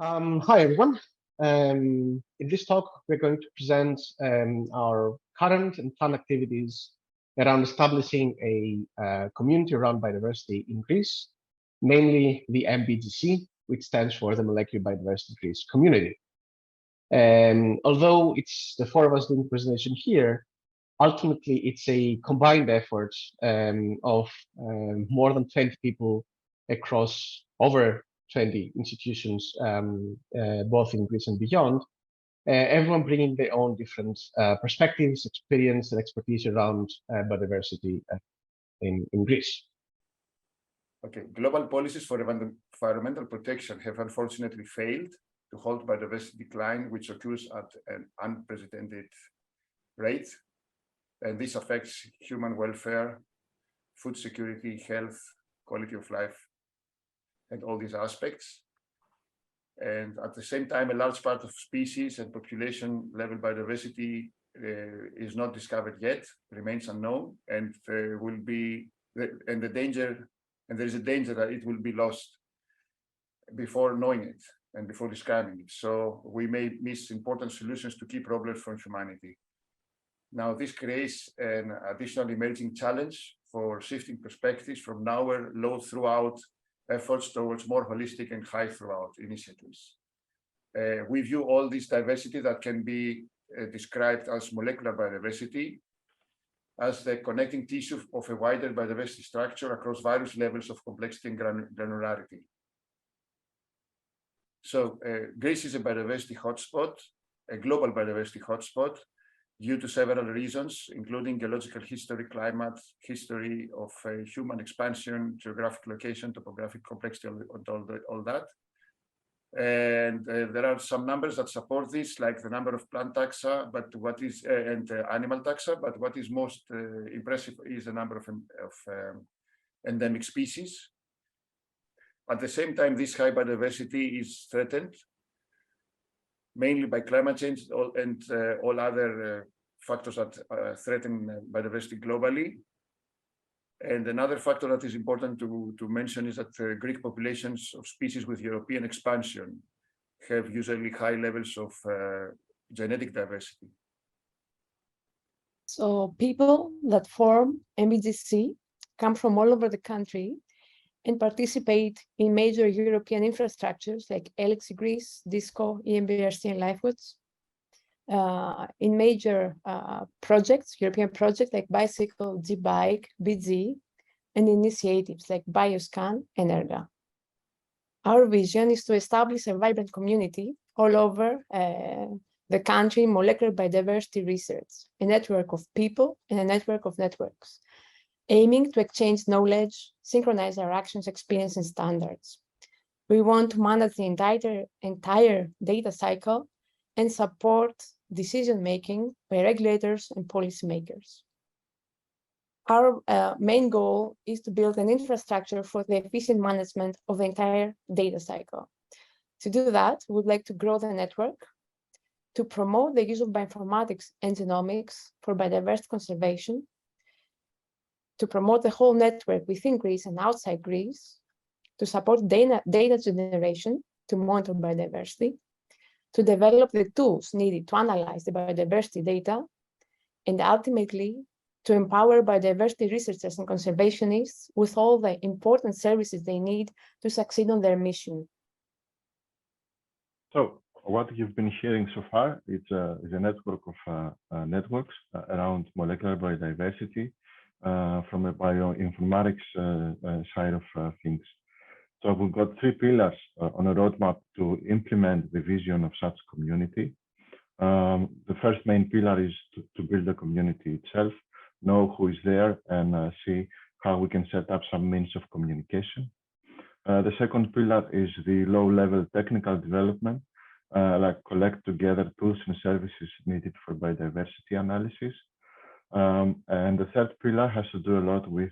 Hi, everyone. In this talk, we're going to present our current and planned activities around establishing a community around biodiversity in Greece, namely the MBGC, which stands for the Molecular Biodiversity Greece Community. Although it's the four of us doing the presentation here, ultimately it's a combined effort of more than 20 people across over 20 institutions, both in Greece and beyond, everyone bringing their own different perspectives, experience, and expertise around biodiversity in Greece. Okay, global policies for environmental protection have unfortunately failed to halt biodiversity decline, which occurs at an unprecedented rate. And this affects human welfare, food security, health, quality of life, and all these aspects. And at the same time, a large part of species and population level biodiversity is not discovered yet, remains unknown, and there is a danger that it will be lost before knowing it and before describing it. So we may miss important solutions to key problems for humanity. Now, this creates an additional emerging challenge for shifting perspectives from narrow, low throughout efforts towards more holistic and high throughout initiatives. We view all this diversity that can be described as molecular biodiversity as the connecting tissue of a wider biodiversity structure across various levels of complexity and granularity. So Greece is a biodiversity hotspot, a global biodiversity hotspot, due to several reasons, including geological history, climate, history of human expansion, geographic location, topographic complexity, all that. And there are some numbers that support this, like the number of plant taxa, but and animal taxa. But what is most impressive is the number of endemic species. At the same time, this high biodiversity is threatened mainly by climate change and all other factors that threaten biodiversity globally. And another factor that is important to mention is that Greek populations of species with European expansion have usually high levels of genetic diversity. So people that form MBGC come from all over the country and participate in major European infrastructures like ELIXIR Greece, DISCO, EMBRC, and LifeWatch, in major projects, European projects like Bicycle, G-Bike, BG, and initiatives like BioScan and ERGA. Our vision is to establish a vibrant community all over the country, molecular biodiversity research, a network of people and a network of networks, aiming to exchange knowledge, synchronize our actions, experience, and standards. We want to manage the entire data cycle and support decision-making by regulators and policymakers. Our main goal is to build an infrastructure for the efficient management of the entire data cycle. To do that, we would like to grow the network, to promote the use of bioinformatics and genomics for biodiversity conservation, to promote the whole network within Greece and outside Greece, to support data generation to monitor biodiversity, to develop the tools needed to analyze the biodiversity data, and ultimately to empower biodiversity researchers and conservationists with all the important services they need to succeed on their mission. So what you've been hearing so far is a network of networks around molecular biodiversity from a bioinformatics side of things. So we've got three pillars on a roadmap to implement the vision of such community. The first main pillar is to build the community itself, know who is there, and see how we can set up some means of communication. The second pillar is the low-level technical development, like collect together tools and services needed for biodiversity analysis. And the third pillar has to do a lot with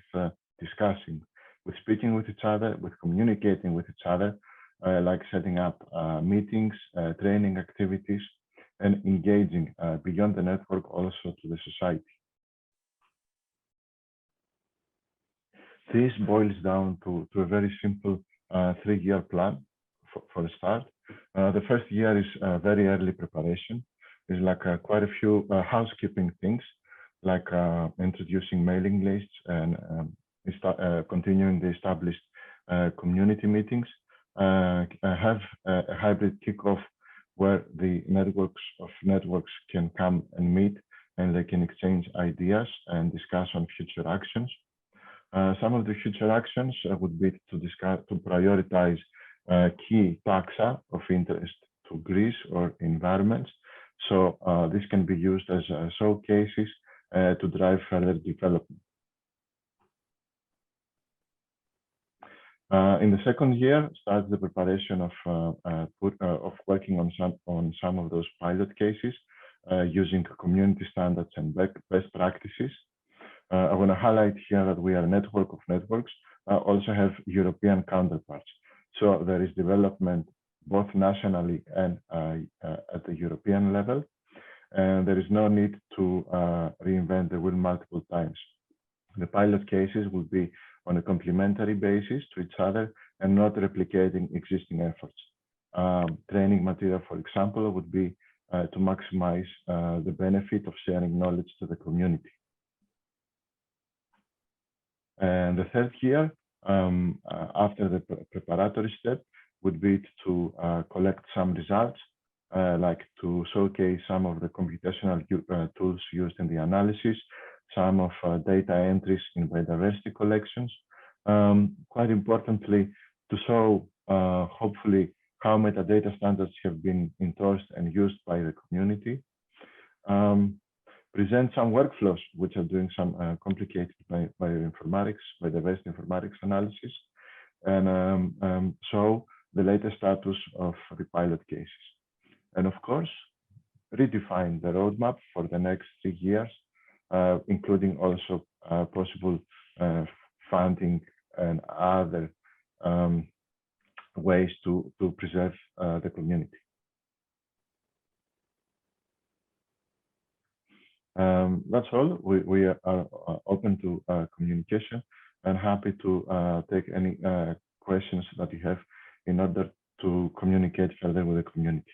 discussing, with speaking with each other, with communicating with each other, like setting up meetings, training activities, and engaging beyond the network also to the society. This boils down to a very simple 3-year plan for a start, The first year is very early preparation. There's like quite a few housekeeping things, like introducing mailing lists and continuing the established community meetings. Have a hybrid kickoff where the networks can come and meet, and they can exchange ideas and discuss on future actions. Some of the future actions would be to prioritize key taxa of interest to Greece or environments. So this can be used as showcases to drive further development. In the second year starts the preparation of working on some of those pilot cases using community standards and best practices. I want to highlight here that we are a network of networks, also have European counterparts. So there is development both nationally and at the European level, and there is no need to reinvent the wheel multiple times. The pilot cases will be on a complementary basis to each other and not replicating existing efforts. Training material, for example, would be to maximize the benefit of sharing knowledge to the community. And the third year, after the preparatory step, would be to collect some results, like to showcase some of the computational tools used in the analysis, some of data entries in biodiversity collections. Quite importantly, to show, hopefully, how metadata standards have been endorsed and used by the community. Present some workflows which are doing some complicated biodiversity informatics analysis, and show the latest status of the pilot cases. And of course, redefine the roadmap for the next 3 years, including also possible funding and other ways to preserve the community. That's all. We are open to communication and happy to take any questions that you have in order to communicate further with the community.